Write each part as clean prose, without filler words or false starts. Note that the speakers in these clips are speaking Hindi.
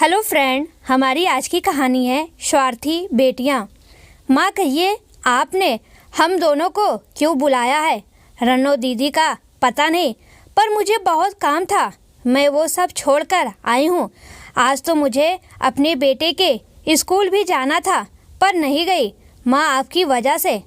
हेलो फ्रेंड, हमारी आज की कहानी है स्वार्थी बेटियां। माँ कहिए आपने हम दोनों को क्यों बुलाया है? रन्नो दीदी का पता नहीं, पर मुझे बहुत काम था, मैं वो सब छोड़कर आई हूँ। आज तो मुझे अपने बेटे के स्कूल भी जाना था, पर नहीं गई माँ आपकी वजह से।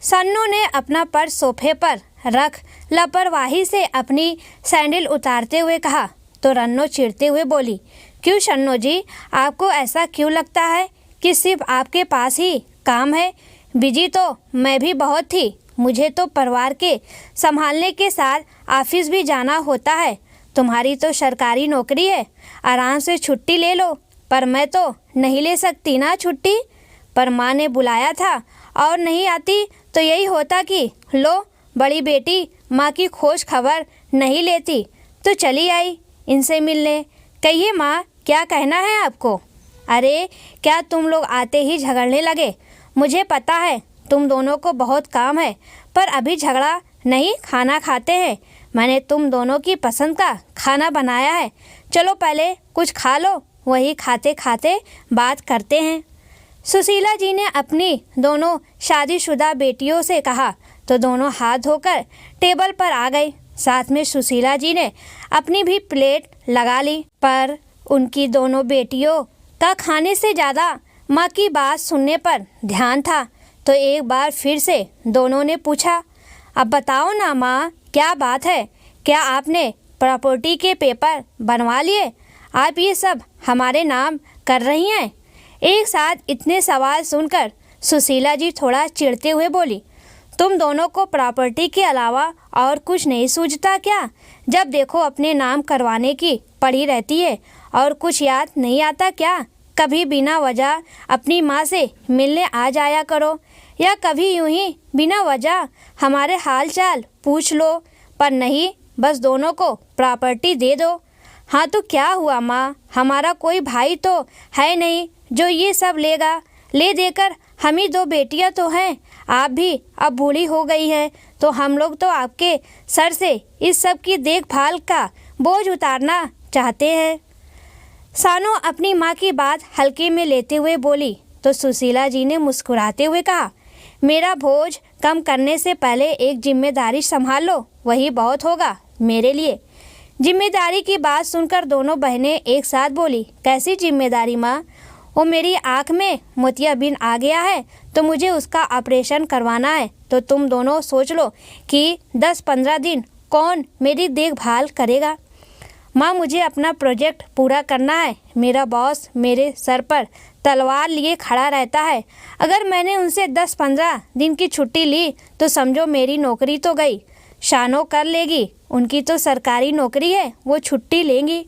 सन्नू ने अपना पर्स सोफे पर रख लापरवाही से अपनी सैंडल उतारते हुए कहा, तो रन्नो चिढ़ते हुए बोली, क्यों शन्नो जी, आपको ऐसा क्यों लगता है कि सिर्फ आपके पास ही काम है? बिजी तो मैं भी बहुत थी, मुझे तो परिवार के संभालने के साथ ऑफिस भी जाना होता है। तुम्हारी तो सरकारी नौकरी है, आराम से छुट्टी ले लो, पर मैं तो नहीं ले सकती ना छुट्टी। पर माँ ने बुलाया था और नहीं आती तो यही होता कि लो बड़ी बेटी माँ की खोज खबर नहीं लेती, तो चली आई इनसे मिलने। कहिए माँ, क्या कहना है आपको? अरे क्या तुम लोग आते ही झगड़ने लगे? मुझे पता है तुम दोनों को बहुत काम है, पर अभी झगड़ा नहीं, खाना खाते हैं। मैंने तुम दोनों की पसंद का खाना बनाया है, चलो पहले कुछ खा लो, वही खाते खाते बात करते हैं। सुशीला जी ने अपनी दोनों शादीशुदा बेटियों से कहा, तो दोनों हाथ धोकर टेबल पर आ गई। साथ में सुशीला जी ने अपनी भी प्लेट लगा ली, पर उनकी दोनों बेटियों का खाने से ज़्यादा माँ की बात सुनने पर ध्यान था। तो एक बार फिर से दोनों ने पूछा, अब बताओ ना माँ, क्या बात है? क्या आपने प्रॉपर्टी के पेपर बनवा लिए? आप ये सब हमारे नाम कर रही हैं? एक साथ इतने सवाल सुनकर सुशीला जी थोड़ा चिढ़ते हुए बोली, तुम दोनों को प्रॉपर्टी के अलावा और कुछ नहीं सूझता क्या? जब देखो अपने नाम करवाने की पड़ी रहती है और कुछ याद नहीं आता क्या? कभी बिना वजह अपनी माँ से मिलने आ जाया करो, या कभी यूं ही बिना वजह हमारे हाल चाल पूछ लो। पर नहीं, बस दोनों को प्रॉपर्टी दे दो। हाँ तो क्या हुआ माँ, हमारा कोई भाई तो है नहीं जो ये सब लेगा। ले देकर हम ही दो बेटियां तो हैं, आप भी अब बूढ़ी हो गई हैं, तो हम लोग तो आपके सर से इस सब की देखभाल का बोझ उतारना चाहते हैं। सानो अपनी माँ की बात हल्के में लेते हुए बोली, तो सुशीला जी ने मुस्कुराते हुए कहा, मेरा बोझ कम करने से पहले एक जिम्मेदारी संभाल लो, वही बहुत होगा मेरे लिए। जिम्मेदारी की बात सुनकर दोनों बहनें एक साथ बोली, कैसी जिम्मेदारी माँ? वो मेरी आँख में मोतियाबिंद आ गया है, तो मुझे उसका ऑपरेशन करवाना है। तो तुम दोनों सोच लो कि 10-15 दिन कौन मेरी देखभाल करेगा? माँ, मुझे अपना प्रोजेक्ट पूरा करना है। मेरा बॉस मेरे सर पर तलवार लिए खड़ा रहता है। अगर मैंने उनसे 10-15 दिन की छुट्टी ली तो समझो मेरी नौकरी तो गई। शानो कर लेगी, उनकी तो सरकारी नौकरी है, वो छुट्टी लेंगी।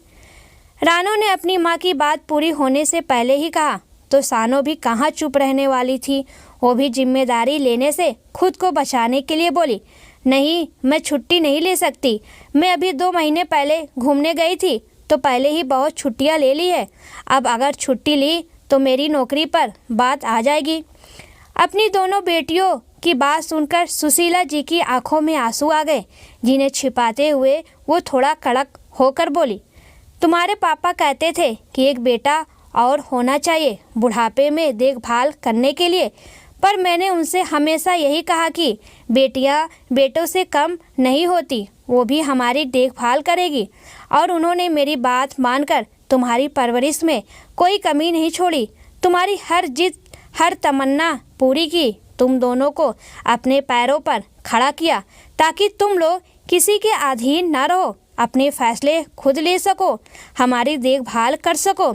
रानो ने अपनी माँ की बात पूरी होने से पहले ही कहा, तो सानो भी कहाँ चुप रहने वाली थी, वो भी जिम्मेदारी लेने से खुद को बचाने के लिए बोली, नहीं मैं छुट्टी नहीं ले सकती। मैं अभी 2 महीने पहले घूमने गई थी, तो पहले ही बहुत छुट्टियाँ ले ली है। अब अगर छुट्टी ली तो मेरी नौकरी पर बात आ जाएगी। अपनी दोनों बेटियों की बात सुनकर सुशीला जी की आंखों में आंसू आ गए, जिन्हें छिपाते हुए वो थोड़ा कड़क होकर बोली, तुम्हारे पापा कहते थे कि एक बेटा और होना चाहिए बुढ़ापे में देखभाल करने के लिए, पर मैंने उनसे हमेशा यही कहा कि बेटियां बेटों से कम नहीं होती, वो भी हमारी देखभाल करेगी। और उन्होंने मेरी बात मानकर तुम्हारी परवरिश में कोई कमी नहीं छोड़ी, तुम्हारी हर जिद हर तमन्ना पूरी की, तुम दोनों को अपने पैरों पर खड़ा किया ताकि तुम लोग किसी के अधीन न रहो, अपने फैसले खुद ले सको, हमारी देखभाल कर सको।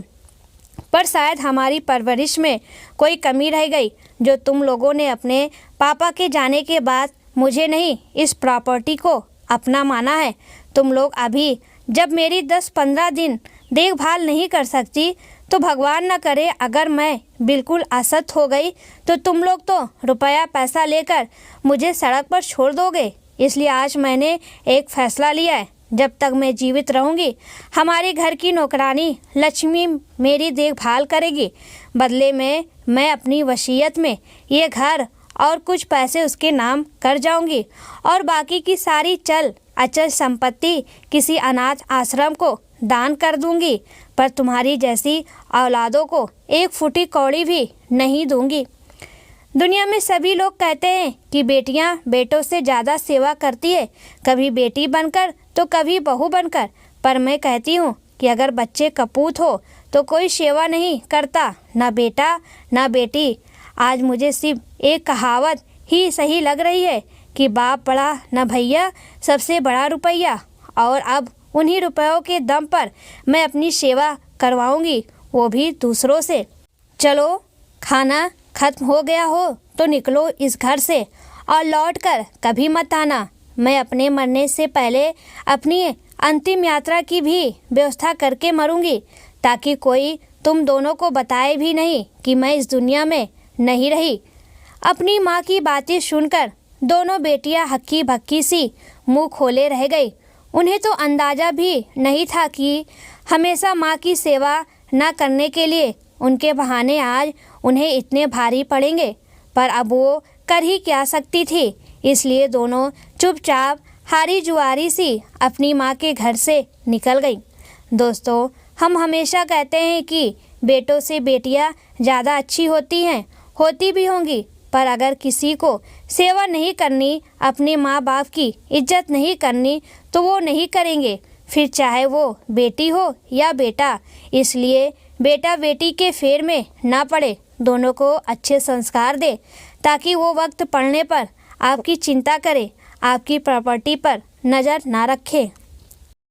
पर शायद हमारी परवरिश में कोई कमी रह गई, जो तुम लोगों ने अपने पापा के जाने के बाद मुझे नहीं, इस प्रॉपर्टी को अपना माना है। तुम लोग अभी जब मेरी 10-15 दिन देखभाल नहीं कर सकती, तो भगवान न करे अगर मैं बिल्कुल असत हो गई तो तुम लोग तो रुपया पैसा लेकर मुझे सड़क पर छोड़ दोगे। इसलिए आज मैंने एक फैसला लिया है, जब तक मैं जीवित रहूंगी हमारे घर की नौकरानी लक्ष्मी मेरी देखभाल करेगी। बदले में मैं अपनी वसीयत में ये घर और कुछ पैसे उसके नाम कर जाऊंगी, और बाकी की सारी चल अचल संपत्ति किसी अनाथ आश्रम को दान कर दूंगी, पर तुम्हारी जैसी औलादों को एक फूटी कौड़ी भी नहीं दूंगी। दुनिया में सभी लोग कहते हैं कि बेटियां बेटों से ज़्यादा सेवा करती है, कभी बेटी बनकर तो कभी बहू बनकर। पर मैं कहती हूँ कि अगर बच्चे कपूत हो तो कोई सेवा नहीं करता, ना बेटा ना बेटी। आज मुझे सिर्फ एक कहावत ही सही लग रही है कि बाप बड़ा न भैया, सबसे बड़ा रुपया। और अब उन्हीं रुपयों के दम पर मैं अपनी सेवा करवाऊंगी, वो भी दूसरों से। चलो, खाना खत्म हो गया हो तो निकलो इस घर से और लौट कर कभी मत आना। मैं अपने मरने से पहले अपनी अंतिम यात्रा की भी व्यवस्था करके मरूंगी, ताकि कोई तुम दोनों को बताए भी नहीं कि मैं इस दुनिया में नहीं रही। अपनी माँ की बातें सुनकर दोनों बेटियां हक्की भक्की सी मुंह खोले रह गई। उन्हें तो अंदाज़ा भी नहीं था कि हमेशा माँ की सेवा न करने के लिए उनके बहाने आज उन्हें इतने भारी पड़ेंगे। पर अब वो कर ही क्या सकती थी, इसलिए दोनों चुपचाप हारी जुआरी सी अपनी माँ के घर से निकल गई। दोस्तों, हम हमेशा कहते हैं कि बेटों से बेटियाँ ज़्यादा अच्छी होती हैं, होती भी होंगी, पर अगर किसी को सेवा नहीं करनी, अपने माँ बाप की इज्जत नहीं करनी, तो वो नहीं करेंगे, फिर चाहे वो बेटी हो या बेटा। इसलिए बेटा बेटी के फेर में ना पड़े, दोनों को अच्छे संस्कार दे, ताकि वो वक्त पड़ने पर आपकी चिंता करे, आपकी प्रॉपर्टी पर नज़र ना रखे।